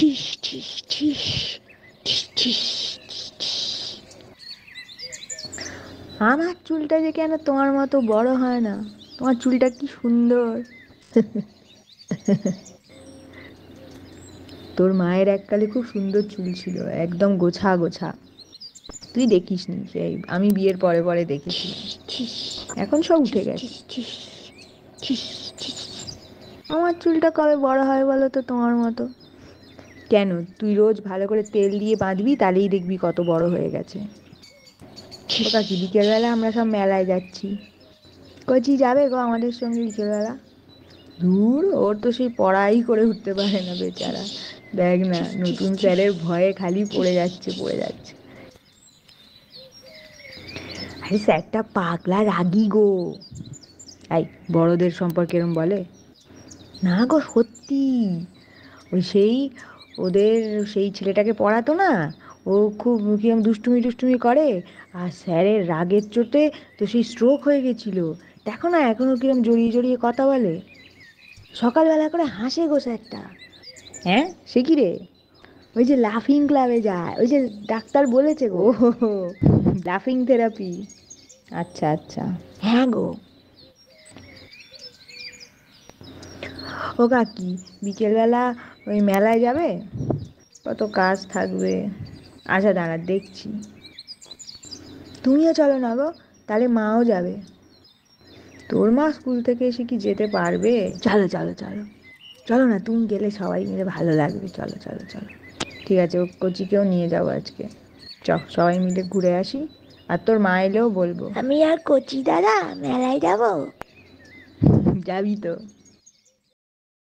ঠিস ঠিস ঠিস ঠিস ঠিস ঠিস। আমার চুলটা যে কেন তোমার মতো বড় হয় না? তোমার চুলটা কি সুন্দর। তোর মায়ের এককালে খুব সুন্দর চুল ছিল, একদম গোছা গোছা। তুই দেখিসনি, সেই আমি বিয়ের পরে পরে দেখেছিলাম। এখন সব উঠে গেছে। আমার চুলটা কবে বড় হয় বলো তো তোমার মতো? কেন, তুই রোজ ভালো করে তেল দিয়ে বাঁধবি, তাহলেই দেখবি কত বড় হয়ে গেছে। ওটা কি, বিকেলবেলা আমরা সব মেলায় যাচ্ছি। কচি যাবে গো আমাদের সঙ্গে বিকেলবেলা? দূর, ওর তো সেই পড়াই করে উঠতে পারে না বেচারা। দেখ না, নতুন স্যারের ভয়ে খালি পড়ে যাচ্ছে পড়ে যাচ্ছে। আরে স্যারটা পাগলা রাগী গো। এই, বড়দের সম্পর্কে এরম বলে না গো, সত্যি। ওই সেই ওদের সেই ছেলেটাকে পড়াতো না, ও খুব কিরম দুষ্টুমি টুষ্টুমি করে, আর স্যারের রাগের চোটে তো সেই স্ট্রোক হয়ে গেছিল। দেখো না এখনো কিরম জড়িয়ে জড়িয়ে কথা বলে, সকালবেলা করে হাসে গো স্যারটা। হ্যাঁ, সে কি রে? ওই যে লাফিং ক্লাবে যায়, ওই যে ডাক্তার বলেছে গো, লাফিং থেরাপি। আচ্ছা আচ্ছা, হ্যাঁ গো। ও কাকি, বিকেলবেলা ওই মেলায় যাবে? কত কাজ থাকবে। আচ্ছা দাঁড়া, দেখছি। তুমিও চলো না গো, তাহলে মাও যাবে। তোর মা স্কুল থেকে এসে কি যেতে পারবে? চলো চলো চলো, চলো না, তুমি গেলে সবাই মিলে ভালো লাগবে, চলো চলো চলো। ঠিক আছে, ও কচিকেও নিয়ে যাবো আজকে। চ, সবাই মিলে ঘুরে আসি। আর তোর মা এলেও বলবো। আমি আর কচি দাদা মেলায় যাব। যাবি তো?